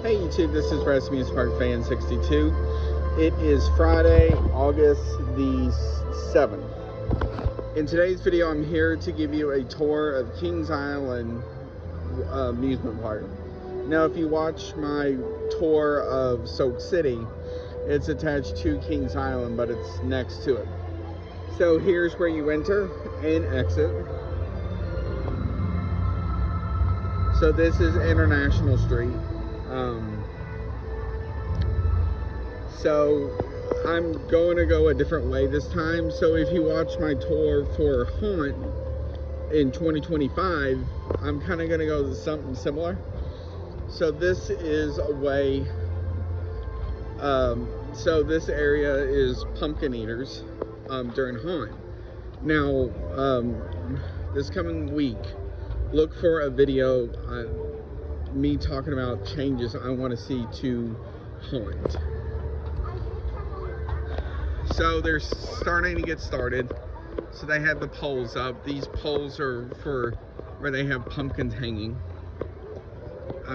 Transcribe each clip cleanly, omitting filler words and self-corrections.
Hey YouTube, this is Recipe Park Fan 62. It is Friday, August the 7th. In today's video, I'm here to give you a tour of Kings Island amusement park. Now, if you watch my tour of Soak City, it's attached to Kings Island, but it's next to it. So here's where you enter and exit. So this is International Street. So I'm going to go a different way this time. So if you watch my tour for Haunt in 2025, I'm kind of going to go to something similar. So this is a way, so this area is pumpkin eaters during Haunt. Now, this coming week, look for a video me talking about changes I want to see to Haunt. So they're starting to get started. So they have the poles up. These poles are for where they have pumpkins hanging.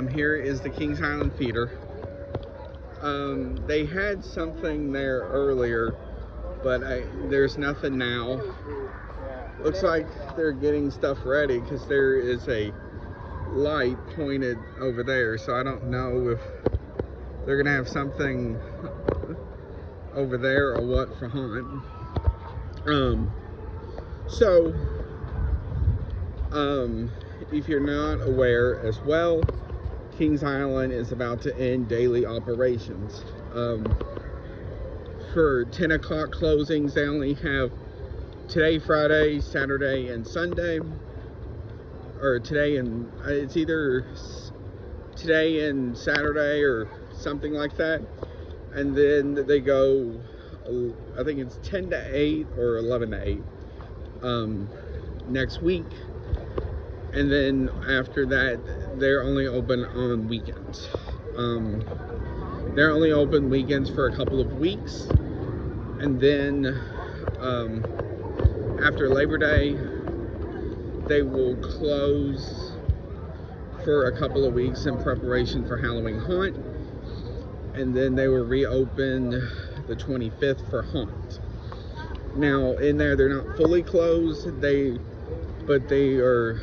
Here is the Kings Island feeder. They had something there earlier, but there's nothing now. Looks like they're getting stuff ready because there is a light pointed over there. So I don't know if they're gonna have something over there or what for Haunt. If you're not aware as well, Kings Island is about to end daily operations. For 10 o'clock closings, they only have today, Friday, Saturday, and Sunday. Or today and, it's either today and Saturday or something like that. And then they go, I think it's 10 to 8 or 11 to 8 next week. And then after that, they're only open on weekends. They're only open weekends for a couple of weeks. And then after Labor Day, they will close for a couple of weeks in preparation for Halloween Haunt. And then they will reopen the 25th for Haunt. Now, in there, they're not fully closed, but they are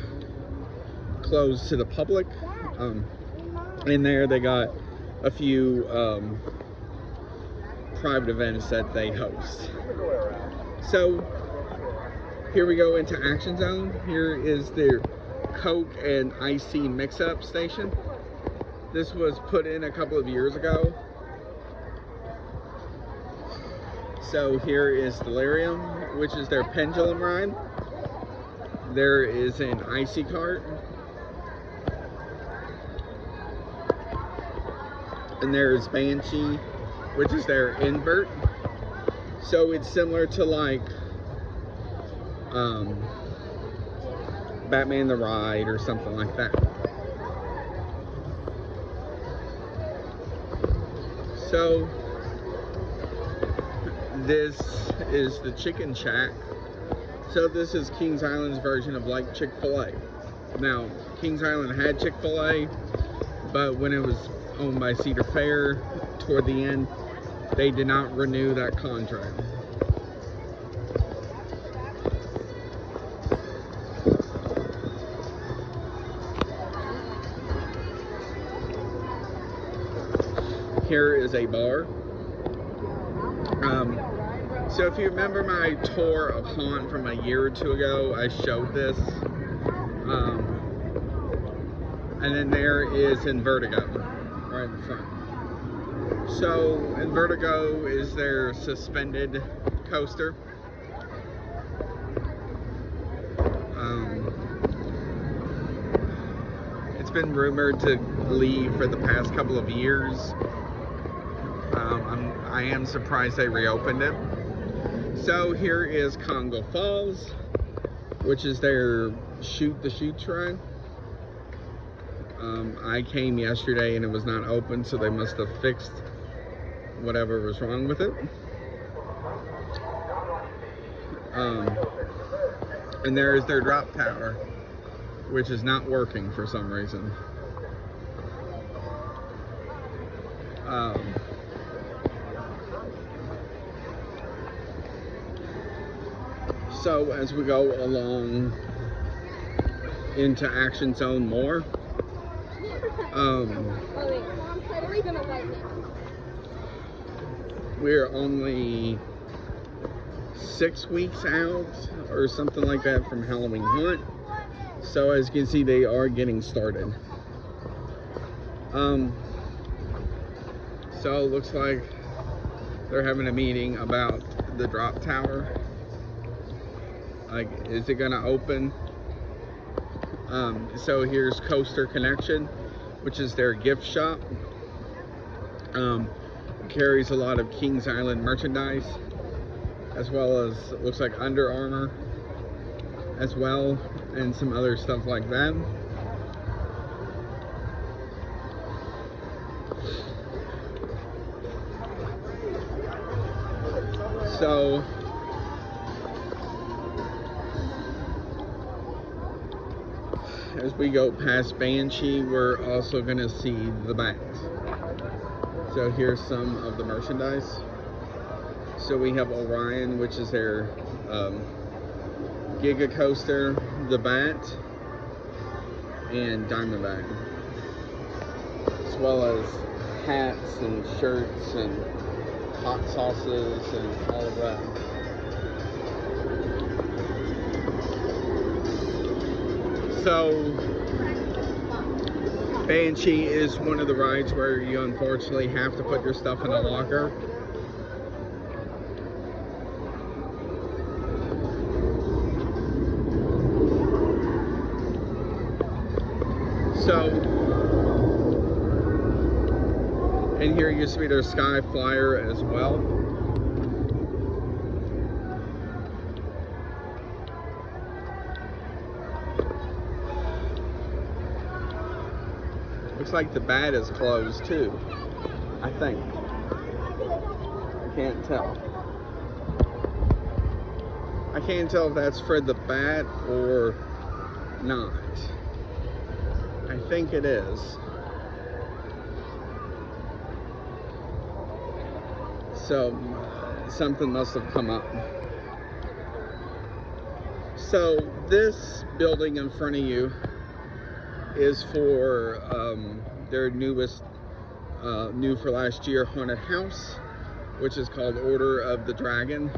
closed to the public. In there, they got a few private events that they host. So, here we go into Action Zone. Here is their Coke and Iced Tea mix-up station. This was put in a couple of years ago. So here is Delirium, which is their pendulum ride. There is an Icy cart. And there's Banshee, which is their invert. So it's similar to like Batman the Ride or something like that. So this is the Chicken Shack. So this is Kings Island's version of like Chick-fil-A. Now, Kings Island had Chick-fil-A, but when it was owned by Cedar Fair toward the end, they did not renew that contract. Here is a bar. So if you remember my tour of Haunt from a year or two ago, I showed this. And then there is Invertigo, right in front. So Invertigo is their suspended coaster. It's been rumored to leave for the past couple of years. I am surprised they reopened it. So here is Congo Falls, which is their Shoot the Chutes ride. I came yesterday and it was not open, so they must have fixed whatever was wrong with it. And there is their drop tower, which is not working for some reason. So as we go along into Action Zone more, we're only 6 weeks out or something like that from Halloween Haunt. So as you can see, they are getting started. So it looks like they're having a meeting about the drop tower. Like, is it gonna open? So here's Coaster Connection, which is their gift shop. Carries a lot of Kings Island merchandise, as well as, it looks like, Under Armour as well, and some other stuff like that. So as we go past Banshee, we're also gonna see the Bat. So here's some of the merchandise. So we have Orion, which is their Giga Coaster, the Bat, and Diamondback, as well as hats and shirts and hot sauces and all of that. So Banshee is one of the rides where you unfortunately have to put your stuff in a locker. So, and here used to be their Sky Flyer as well. Looks like the Bat is closed too, I think. I can't tell. I can't tell if that's for the Bat or not. I think it is. So something must have come up. So this building in front of you is for their newest, new for last year, haunted house, which is called Order of the Dragon.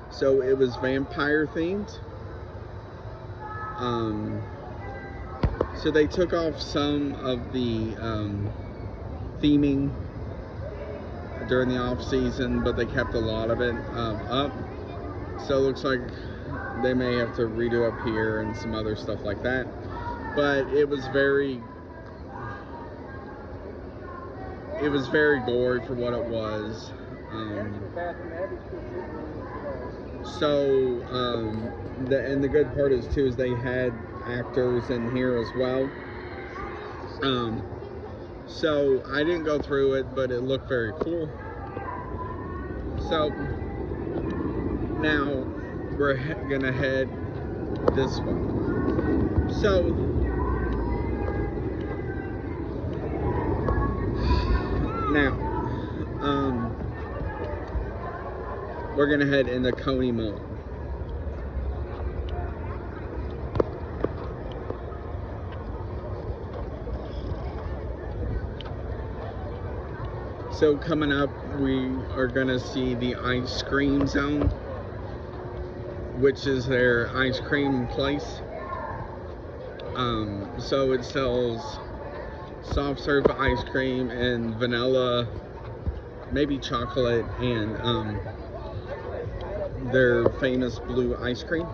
So it was vampire themed. So they took off some of the theming during the off season, but they kept a lot of it up. So it looks like they may have to redo up here and some other stuff like that. But it was very gory for what it was. And the good part is too is they had actors in here as well. So I didn't go through it, but it looked very cool. So now we're gonna head this way. So now we're gonna head into Coney Mall. So coming up, we are gonna see the Ice Cream Zone, which is their ice cream place. So it sells soft serve ice cream and vanilla, maybe chocolate, and their famous blue ice cream.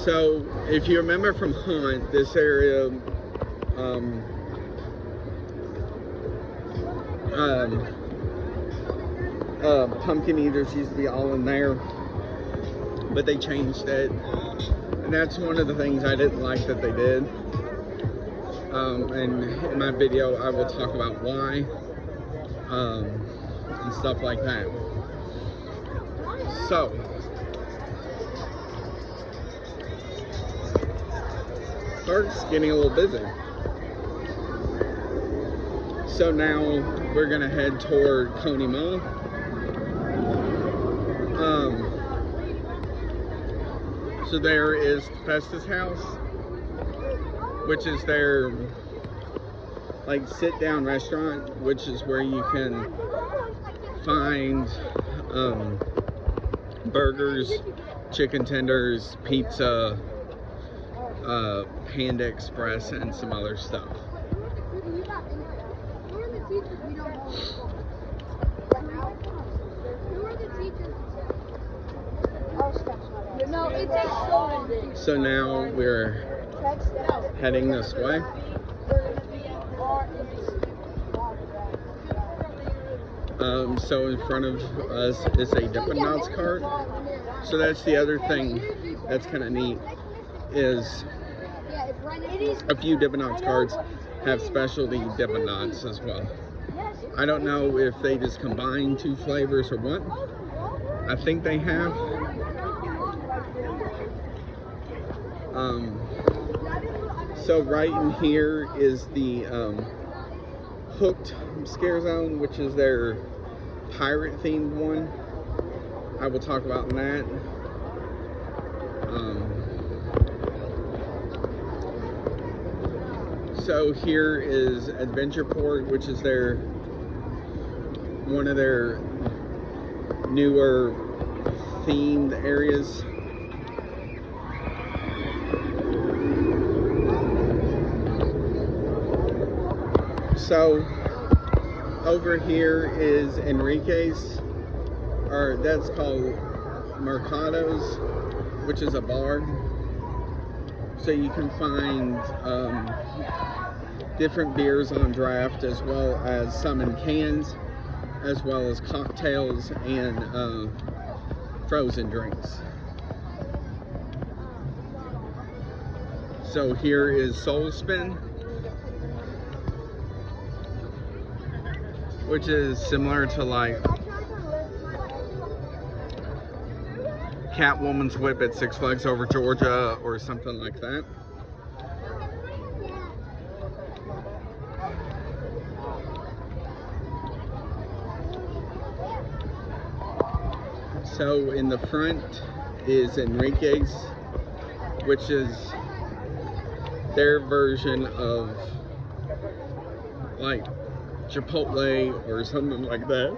So, if you remember from Haunt, this area, pumpkin eaters used to be all in there. but they changed it, and that's one of the things I didn't like that they did. And in my video, I will talk about why, and stuff like that. So, park's getting a little busy. So now we're gonna head toward Coney Mall. So there is Festus House, which is their like sit-down restaurant, which is where you can find burgers, chicken tenders, pizza, Panda Express, and some other stuff. So now we're heading this way. So in front of us is a Dippin' Dots cart. So that's the other thing that's kind of neat, is a few Dippin' Dots carts have specialty Dippin' Dots as well. I don't know if they just combine two flavors or what. I think they have. So right in here is the Hooked Scare Zone, which is their pirate themed one. I will talk about that. So here is Adventureport, which is one of their newer themed areas. So over here is Enrique's, or that's called Mercados, which is a bar. So you can find different beers on draft, as well as some in cans, as well as cocktails and frozen drinks. So here is Soul Spin, which is similar to like Catwoman's Whip at Six Flags Over Georgia or something like that. So in the front is Enrique's, which is their version of like Chipotle or something like that.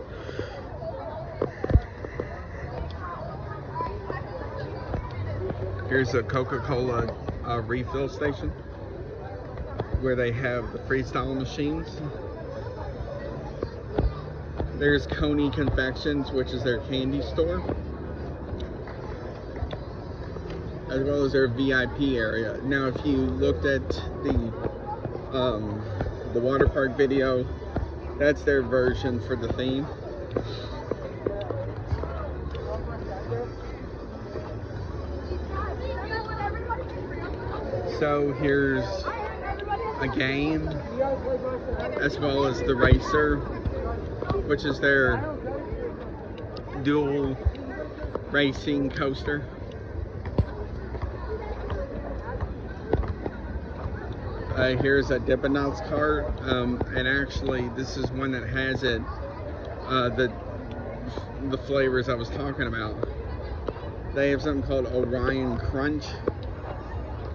Here's a Coca-Cola refill station where they have the freestyle machines. There's Coney Confections, which is their candy store, as well as their VIP area. Now, if you looked at the water park video, that's their version for the theme. So here's a game, as well as the Racer, which is their dual racing coaster. Here's a Dippin' Dots cart, and actually this is one that has it, the flavors I was talking about. They have something called Orion Crunch,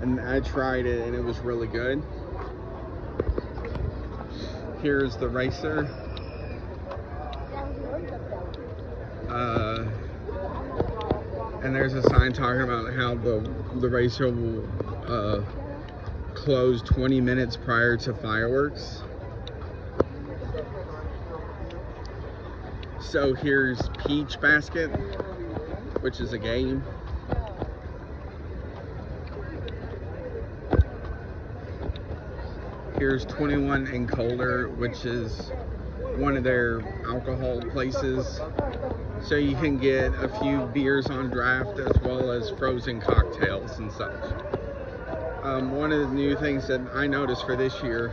and I tried it and it was really good. Here's the Racer. And there's a sign talking about how the Racer will close 20 minutes prior to fireworks. So here's Peach Basket, which is a game. Here's 21 and Colder, which is one of their alcohol places. So you can get a few beers on draft as well as frozen cocktails and such. One of the new things that I noticed for this year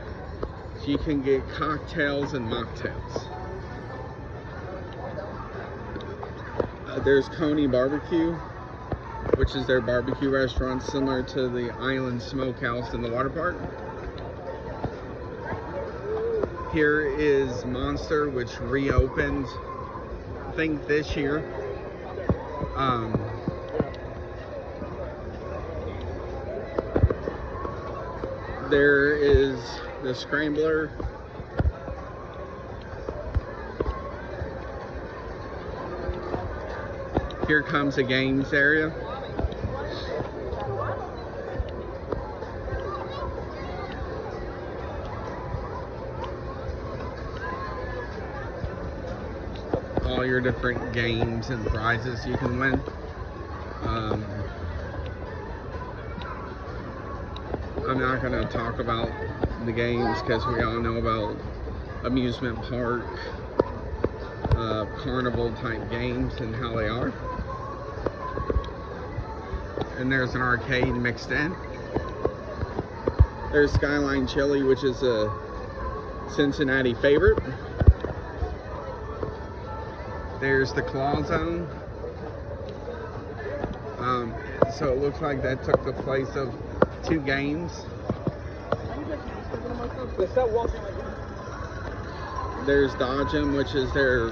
is you can get cocktails and mocktails. There's Coney Barbecue, which is their barbecue restaurant similar to the Island Smokehouse in the water park. Here is Monster, which reopened, I think, this year. There is the Scrambler. Here comes the games area. All your different games and prizes you can win. I'm not going to talk about the games because we all know about amusement park, carnival type games and how they are. And there's an arcade mixed in. There's Skyline Chili, which is a Cincinnati favorite. There's the Claw Zone. So it looks like that took the place of 2 games. There's Dodgem, which is their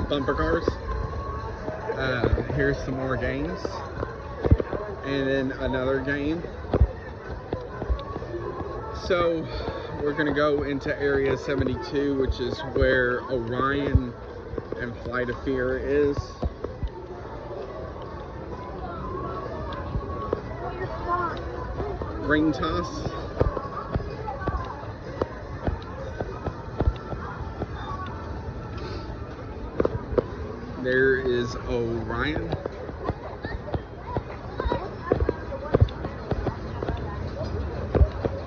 bumper cars. Here's some more games. And then another game. So we're going to go into Area 72, which is where Orion and Flight of Fear is. Ring toss. There is Orion.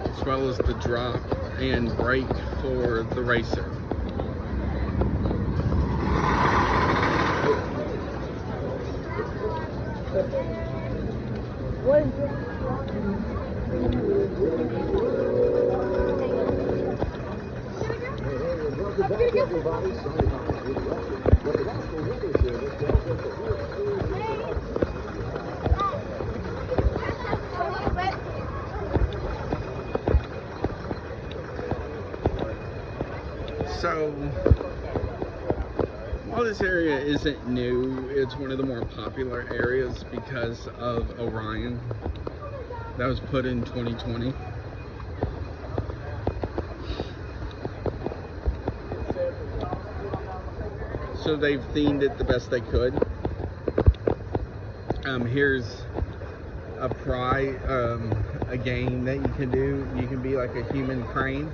As well as the drop and brake for the racer. So, while this area isn't new, it's one of the more popular areas because of Orion. That was put in 2020. So they've themed it the best they could. Here's a game that you can do. You can be like a human crane.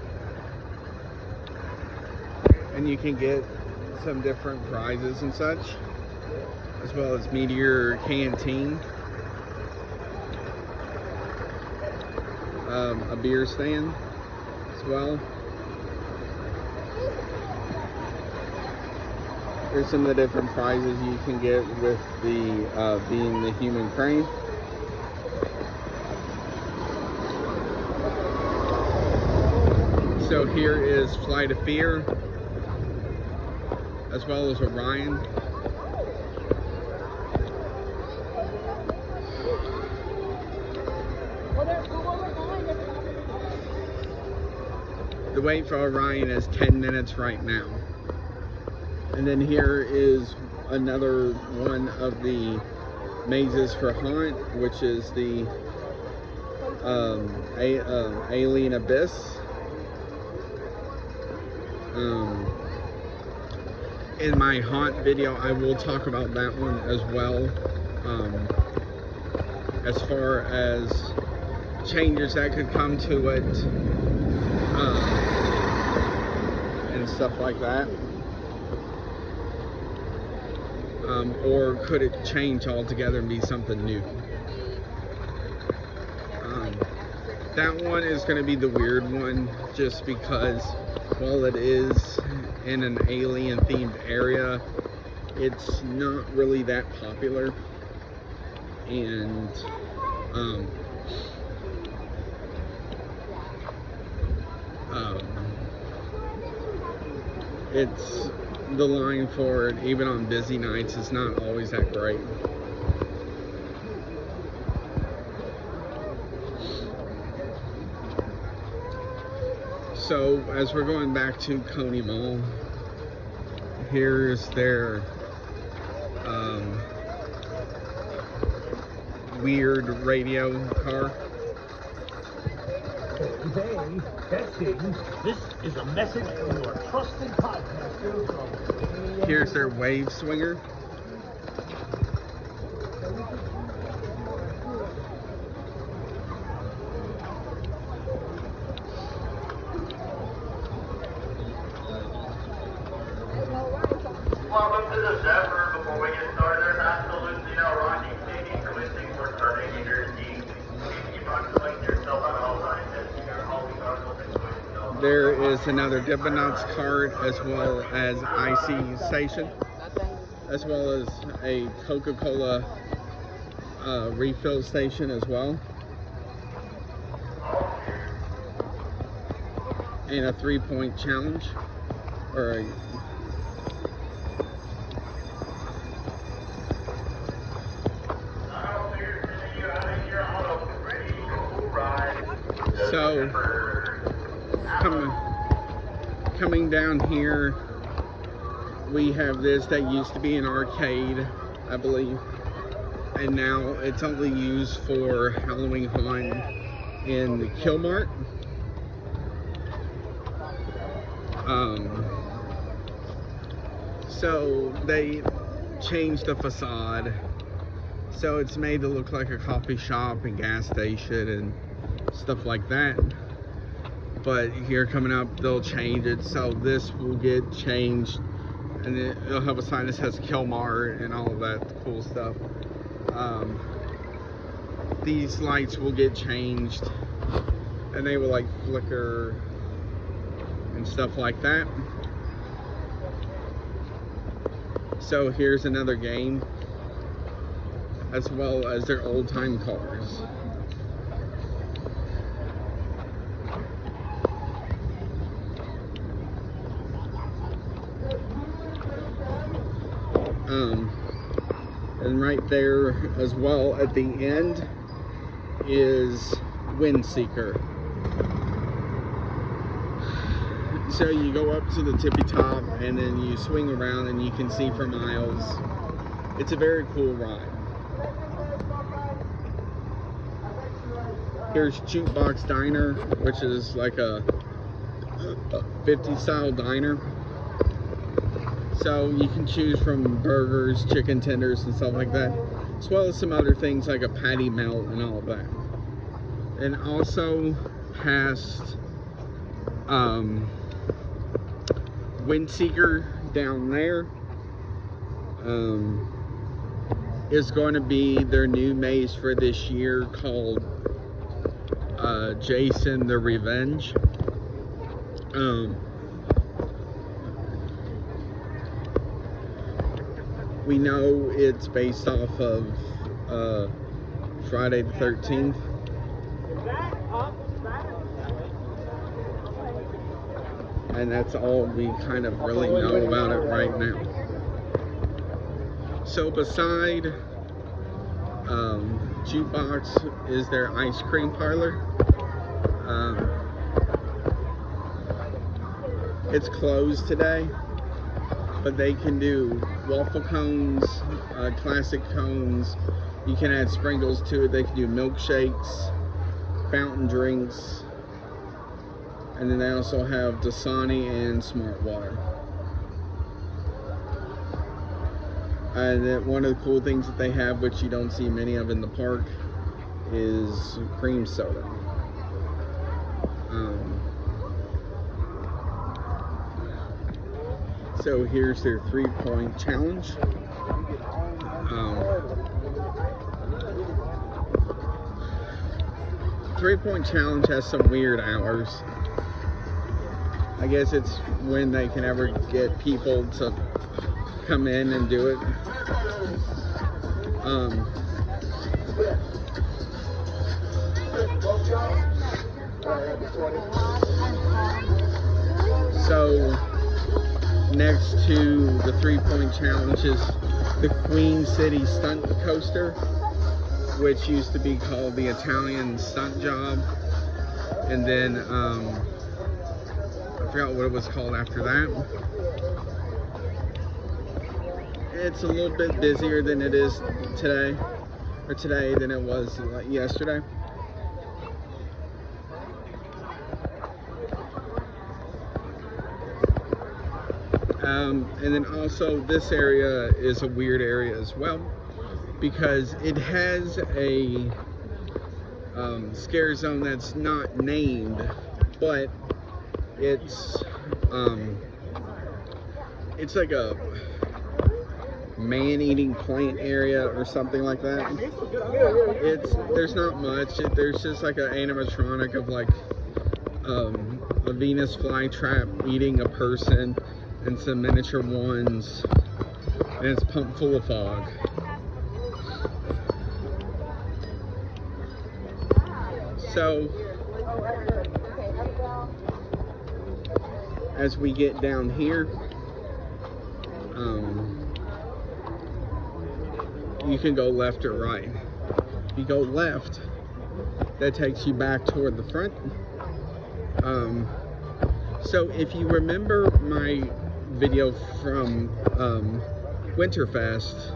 And you can get some different prizes and such, as well as Meteor Canteen, a beer stand as well. Here's some of the different prizes you can get with the being the human crane. So here is Flight of Fear, as well as Orion. The wait for Orion is 10 minutes right now. And then here is another one of the mazes for Haunt, which is the Alien Abyss. In my Haunt video, I will talk about that one as well, as far as changes that could come to it, and stuff like that. Or could it change altogether and be something new? That one is going to be the weird one, just because while it is in an alien themed area, it's not really that popular. And it's the line for it, even on busy nights, is not always that great. So as we're going back to Coney Mall, here's their weird radio car. Today, testing. This is a message from your trusted podcaster from... Here's their wave swinger. Welcome to the Zephyr. Before we get started, there's absolutely no rocking, shaking, twisting, or turning in your seat. Please keep on selecting yourself at all times, testing our hauling articles and twisting. There is another Dippin' Dots cart, as well as IC station, as well as a Coca-Cola refill station as well, and a 3-point challenge, or a So, coming down here, we have this that used to be an arcade, I believe, and now it's only used for Halloween Haunt in the Kmart. So they changed the facade, so it's made to look like a coffee shop and gas station and stuff like that. But here coming up, they'll change it, so this will get changed, and it'll have a sign that says Kmart and all of that cool stuff. These lights will get changed, and they will like flicker and stuff like that. So here's another game, as well as their old-time cars. And right there as well at the end is Windseeker. So you go up to the tippy top and then you swing around and you can see for miles. It's a very cool ride. Here's Jukebox Diner, which is like a 50s style diner. So you can choose from burgers, chicken tenders, and stuff like that, as well as some other things like a patty melt and all of that. And also has Windseeker down there. Is going to be their new maze for this year, called Jason the Revenge. We know it's based off of Friday the 13th. And that's all we kind of really know about it right now. So beside Jukebox is their ice cream parlor. It's closed today, but they can do waffle cones, classic cones. You can add sprinkles to it. They can do milkshakes, fountain drinks, and then they also have Dasani and Smart Water. And then one of the cool things that they have, which you don't see many of in the park, is cream soda. So here's their 3-point challenge. 3-point challenge has some weird hours. I guess it's when they can ever get people to come in and do it. So next to the 3-point challenge is the Queen City Stunt Coaster, which used to be called the Italian Stunt Job, and then I forgot what it was called after that. It's a little bit busier than it is today than it was yesterday. And then also this area is a weird area as well, because it has a scare zone that's not named, but it's like a man-eating plant area or something like that. There's not much. There's just like an animatronic of like a Venus flytrap eating a person, and some miniature ones, and it's pumped full of fog. So as we get down here, you can go left or right. If you go left, that takes you back toward the front. So if you remember my video from Winterfest,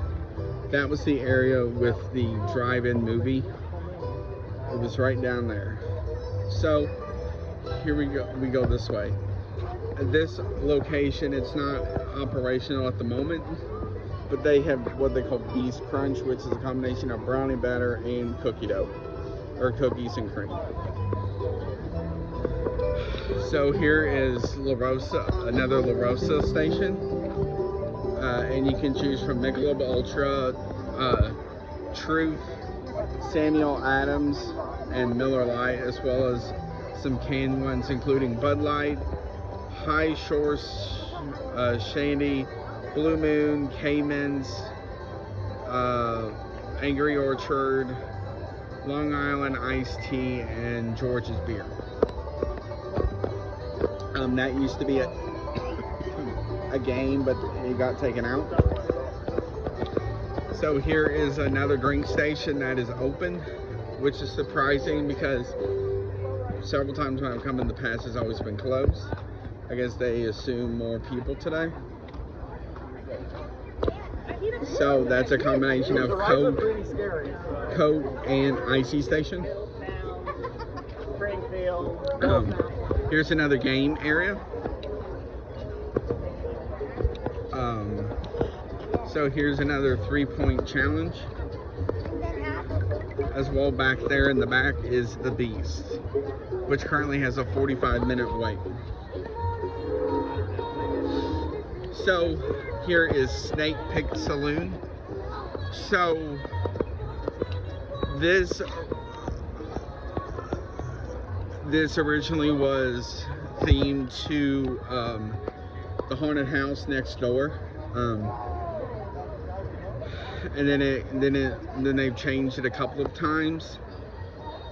that was the area with the drive-in movie. It was right down there. So here we go this way. This location, it's not operational at the moment, but they have what they call Beast Crunch, which is a combination of brownie batter and cookie dough, or cookies and cream. So here is La Rosa, another La Rosa station, and you can choose from Michelob Ultra, Truth, Samuel Adams, and Miller Lite, as well as some canned ones including Bud Light, High Shore Shandy, Blue Moon, Cayman's, Angry Orchard, Long Island Iced Tea, and George's Beer. That used to be a game, but it got taken out. So here is another drink station that is open, which is surprising because several times when I've come in the past, it's always been closed. I guess they assume more people today. So that's a combination of Coke and Icy Station. Here's another game area. So here's another 3-point challenge. As well, back there in the back is the Beast, which currently has a 45-minute wait. So here is Snake Pit Saloon. So this originally was themed to the haunted house next door, and then they've changed it a couple of times.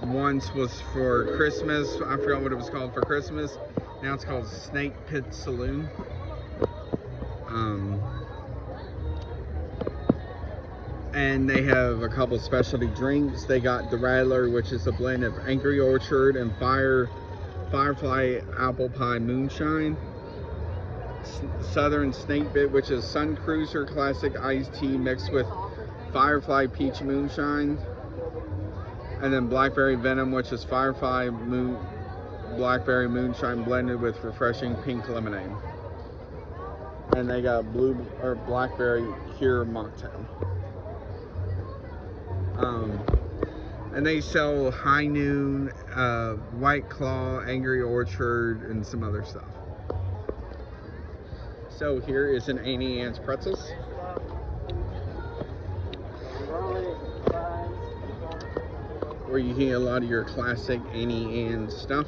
Once was for Christmas. I forgot what it was called for Christmas. Now it's called Snake Pit Saloon. And they have a couple specialty drinks. They got the Rattler, which is a blend of Angry Orchard and Firefly Apple Pie Moonshine. Southern Snake Bit, which is Sun Cruiser Classic Iced Tea mixed with Firefly Peach Moonshine. And then Blackberry Venom, which is Firefly Blackberry Moonshine blended with refreshing pink lemonade. And they got Blackberry Cure Mocktail. And they sell High Noon, White Claw, Angry Orchard, and some other stuff. So here is an Annie Ann's Pretzels. Where you get a lot of your classic Annie Ann's stuff.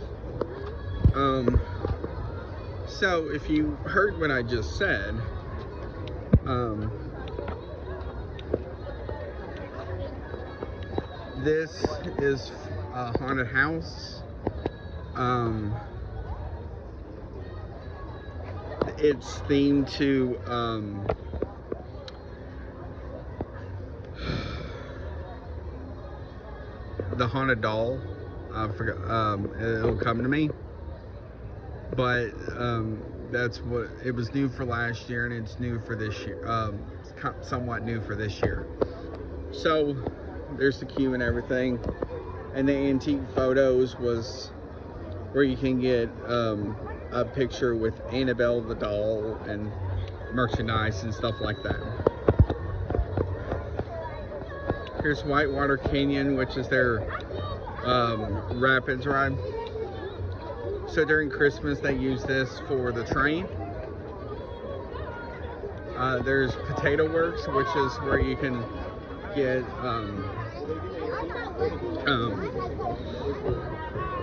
So if you heard what I just said, this is a haunted house. It's themed to the haunted doll. I forgot. It'll come to me. But that's what it was new for last year, and it's new for this year. Somewhat new for this year. So there's the queue and everything, and the antique photos was where you can get a picture with Annabelle the doll and merchandise and stuff like that. Here's Whitewater Canyon, which is their rapids ride. So during Christmas they use this for the train. There's Potato Works, which is where you can get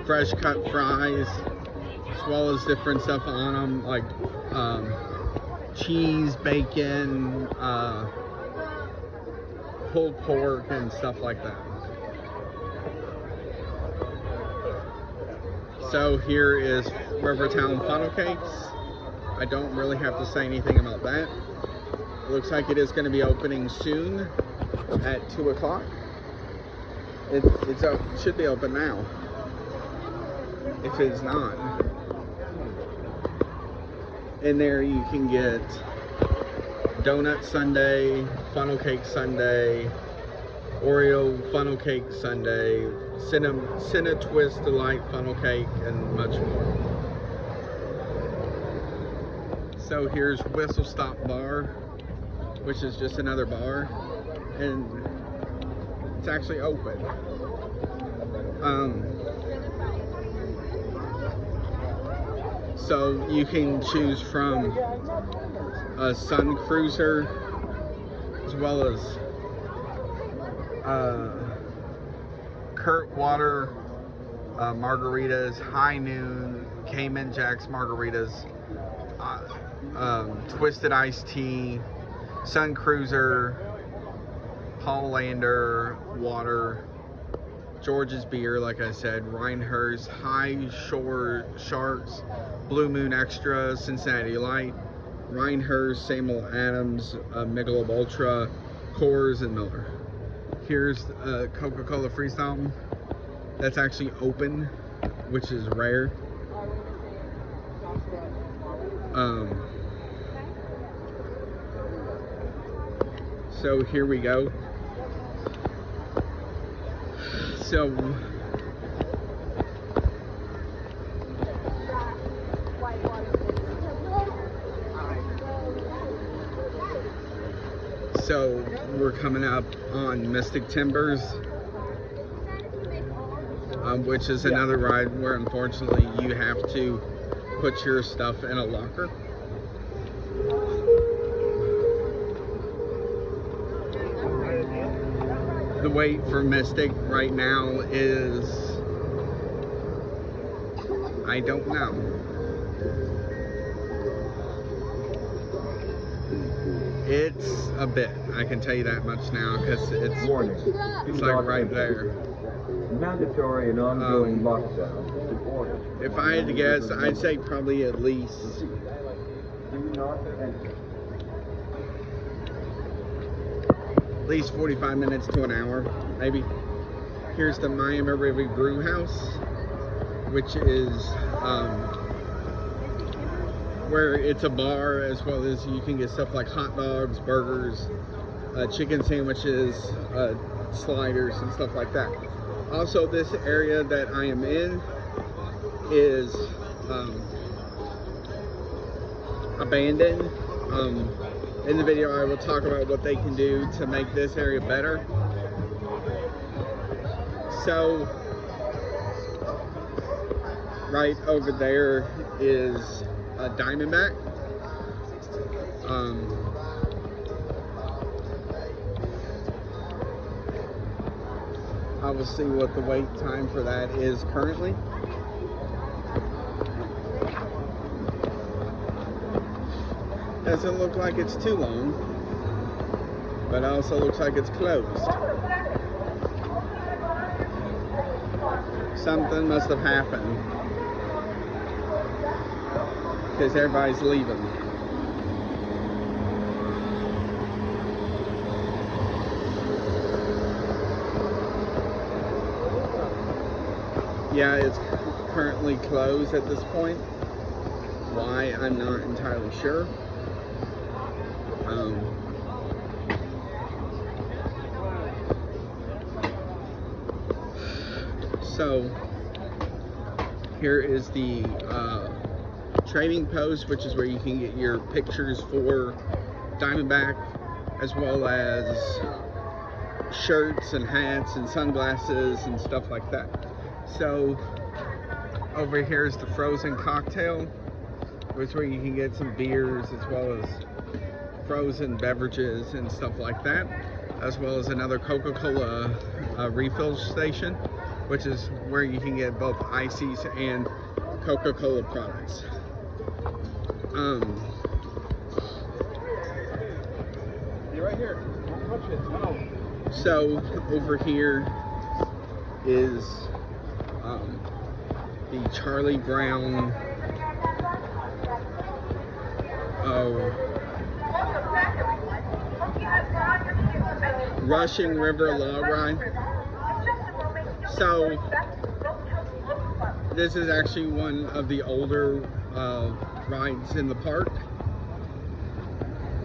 fresh cut fries, as well as different stuff on them, like cheese, bacon, pulled pork, and stuff like that. So here is Rivertown Funnel Cakes. I don't really have to say anything about that. It looks like it is going to be opening soon at 2 o'clock. It should be open now, if it's not. In there you can get donut sundae, funnel cake sundae, Oreo funnel cake sundae, Cinna Twist Delight funnel cake, and much more. So here's Whistle Stop Bar, which is just another bar, and it's actually open. So you can choose from a Sun Cruiser, as well as Kurt Water margaritas, High Noon, Cayman Jack's margaritas, Twisted Iced Tea, Sun Cruiser, Hollander water, George's beer, like I said, Reinhurst, High Shore Sharks, Blue Moon Extra, Cincinnati Light, Reinhurst, Samuel Adams, Michelob Ultra, Coors, and Miller. Here's Coca-Cola Freestyle. That's actually open, which is rare. So here we go. So we're coming up on Mystic Timbers, which is another ride where unfortunately you have to put your stuff in a locker. The wait for Mystic right now is, I don't know. It's a bit, I can tell you that much now, because it's like right there. Mandatory and ongoing lockdown. If I had to guess, I'd say probably at least at least 45 minutes to an hour, maybe. Here's the Miami River Brew House, which is where it's a bar, as well as you can get stuff like hot dogs, burgers, chicken sandwiches, sliders, and stuff like that. Also, this area that I am in is abandoned. In the video, I will talk about what they can do to make this area better. So, right over there is a Diamondback. I will see what the wait time for that is currently. Doesn't look like it's too long, but also looks like it's closed. Something must have happened because everybody's leaving. Yeah, it's currently closed at this point. Why, I'm not entirely sure. So here is the trading post, which is where you can get your pictures for Diamondback, as well as shirts and hats and sunglasses and stuff like that. So over here is the frozen cocktail, which is where you can get some beers as well as frozen beverages and stuff like that, as well as another Coca-Cola refill station, which is where you can get both ices and Coca-Cola products. You're right here. Don't touch it. No. So over here is the Charlie Brown Rushing River Log Ride. So this is actually one of the older rides in the park.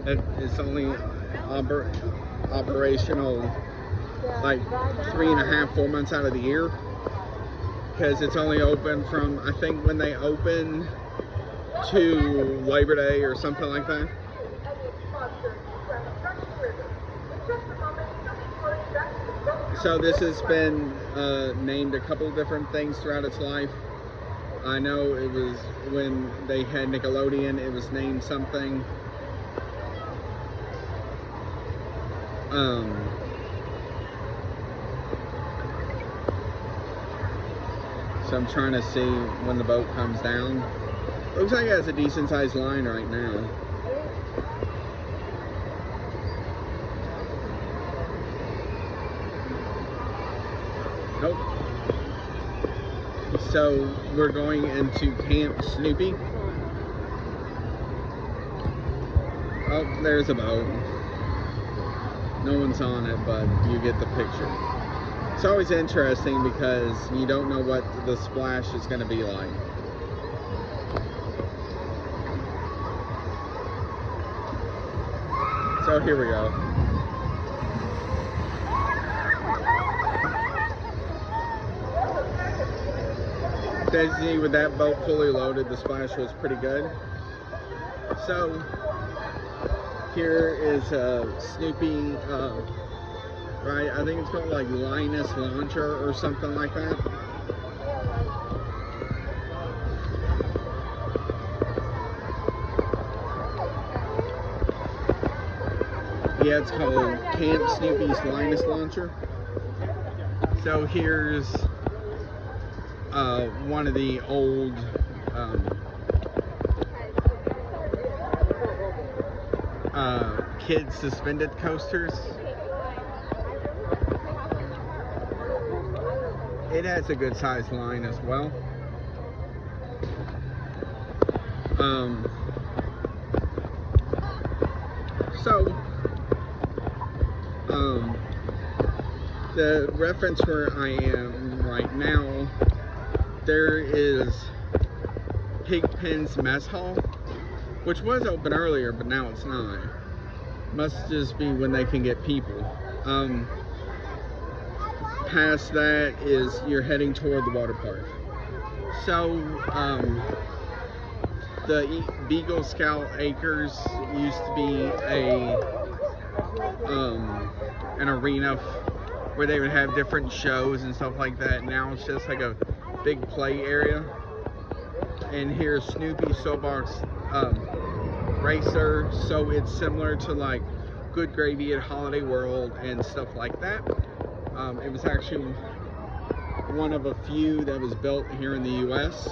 It's only operational like 3.5, 4 months out of the year, because it's only open from, I think, when they open to Labor Day or something like that. So this has been named a couple of different things throughout its life. I know it was when they had Nickelodeon, it was named something. So I'm trying to see when the boat comes down. Looks like it has a decent sized line right now. Nope. So we're going into Camp Snoopy. Oh, there's a boat. No one's on it, but you get the picture. It's always interesting because you don't know what the splash is going to be like. So here we go. Disney, with that boat fully loaded, the splash was pretty good. So here is Snoopy, right? I think it's called like Linus Launcher or something like that. Yeah, it's called Camp Snoopy's Linus Launcher. So here's one of the old kids suspended coasters. It has a good sized line as well. The reference where I am right now, there is Pigpen's Mess Hall, which was open earlier, but now it's not. Must just be when they can get people. Past that is you're heading toward the water park. So the Beagle Scout Acres used to be an arena where they would have different shows and stuff like that. Now it's just like a big play area. And here's Snoopy Soapbox Racer, so it's similar to like Good Gravy at Holiday World and stuff like that. It was actually one of a few that was built here in the US.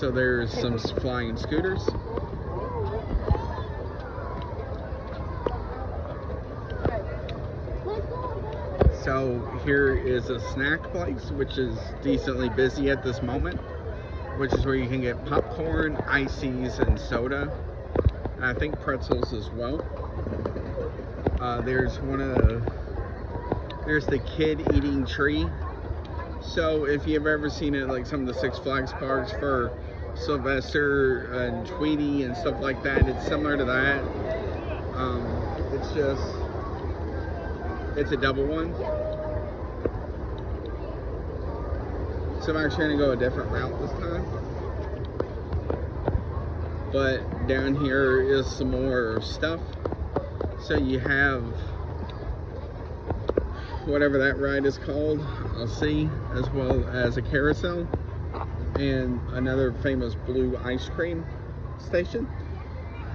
So there's some flying scooters. So here is a snack place, which is decently busy at this moment, which is where you can get popcorn, ices, and soda. And I think pretzels as well. There's the kid eating tree. So if you've ever seen it, like some of the Six Flags parks for Sylvester and Tweety and stuff like that, it's similar to that. It's a double one. So I'm actually going to go a different route this time. But down here is some more stuff. So you have whatever that ride is called, I'll see, as well as a carousel and another famous blue ice cream station.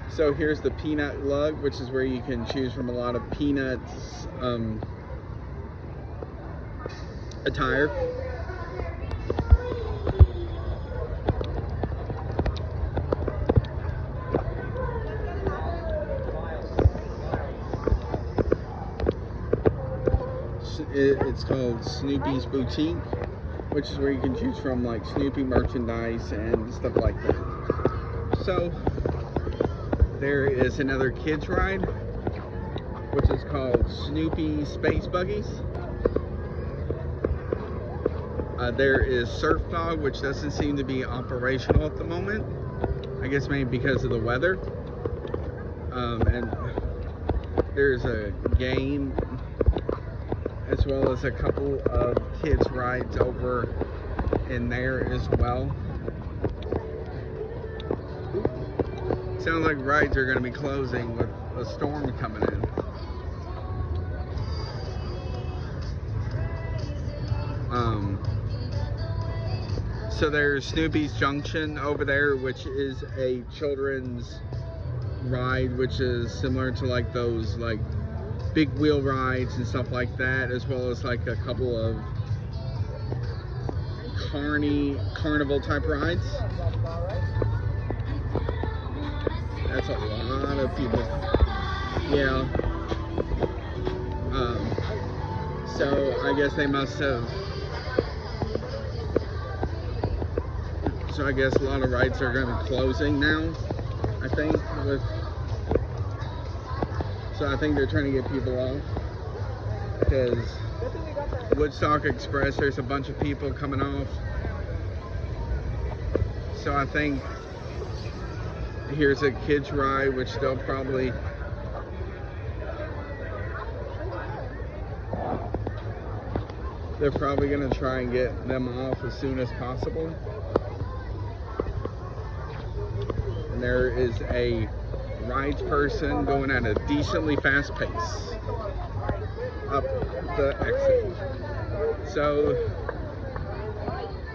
So here's the peanut lug, which is where you can choose from a lot of peanuts attire. It's called Snoopy's Boutique, which is where you can choose from like Snoopy merchandise and stuff like that. So there is another kids ride, which is called Snoopy Space Buggies. There is Surf Dog, which doesn't seem to be operational at the moment. I guess maybe because of the weather. And there's a game as well as a couple of kids rides over in there as well. Sounds like rides are going to be closing with a storm coming in. So there's Snoopy's Junction over there, which is a children's ride, which is similar to like those like big wheel rides and stuff like that, as well as like a couple of carnival type rides. That's a lot of people. Yeah. So I guess they must have. So I guess a lot of rides are going to be closing now, I think. So I think they're trying to get people off. Because Woodstock Express, there's a bunch of people coming off. So I think here's a kids ride, which they'll probably going to try and get them off as soon as possible. And there is a rides person going at a decently fast pace up the exit. So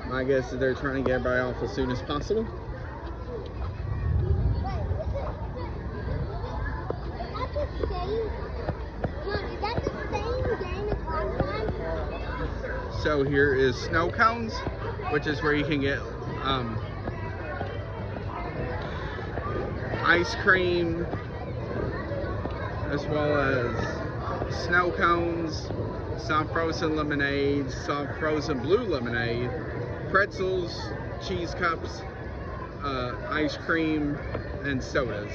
my guess is they're trying to get everybody off as soon as possible. So here is snow cones, which is where you can get ice cream, as well as snow cones, soft frozen lemonade, soft frozen blue lemonade, pretzels, cheese cups, ice cream, and sodas.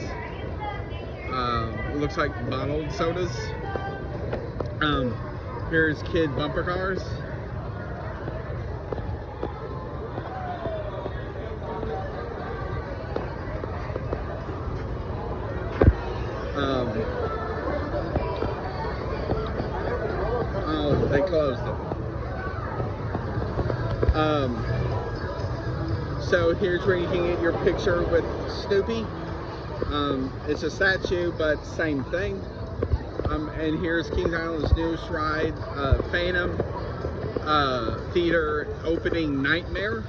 It looks like bottled sodas. Here's kid bumper cars. Oh, they closed it. So here's where you can get your picture with Snoopy. It's a statue, but same thing. And here's Kings Island's newest ride, Phantom Theater opening Nightmare.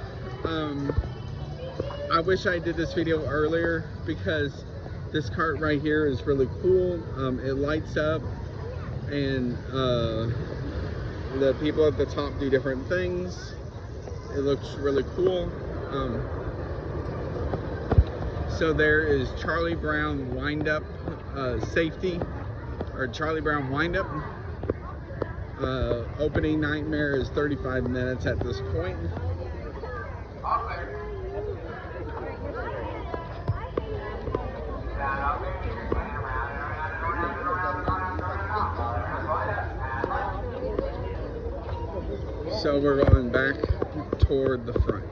I wish I did this video earlier because this cart right here is really cool. It lights up, and the people at the top do different things. It looks really cool. So there is Charlie Brown Wind-Up Safety, or Charlie Brown Wind-Up. Opening Nightmare is 35 minutes at this point. So we're going back toward the front.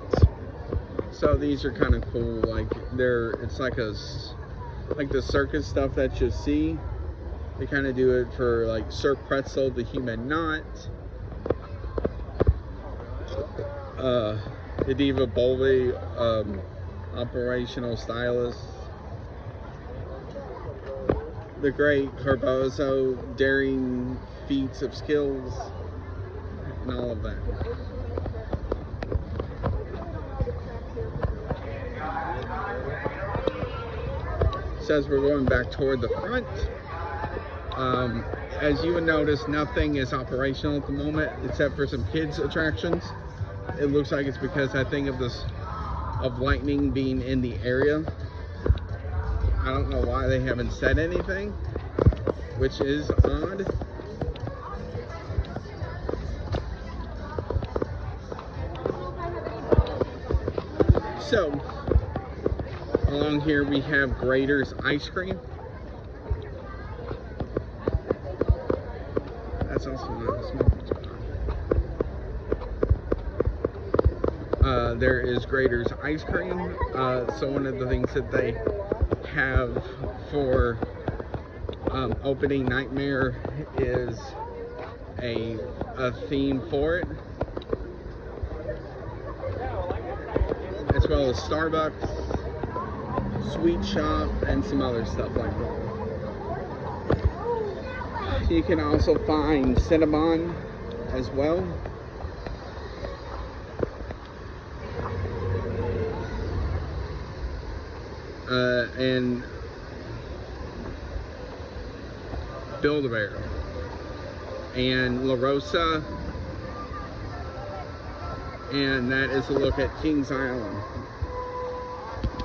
So these are kind of cool. Like it's like the circus stuff that you see. They kind of do it for like Sir Pretzel, the Human Knot, the Diva Bowley, Operational Stylist, the Great Corbozo, Daring Feats of Skills, and all of that. Says we're going back toward the front. As you would notice, nothing is operational at the moment except for some kids attractions. It looks like it's because I think of lightning being in the area. I don't know why they haven't said anything, which is odd. So along here we have Grader's Ice Cream. That's also not a smoking spot. There is Grader's Ice Cream. So one of the things that they have for Opening Nightmare is a theme for it, as well as Starbucks, Sweet Shop, and some other stuff like that. You can also find Cinnabon as well. And Build-A-Bear and La Rosa, and that is a look at Kings Island.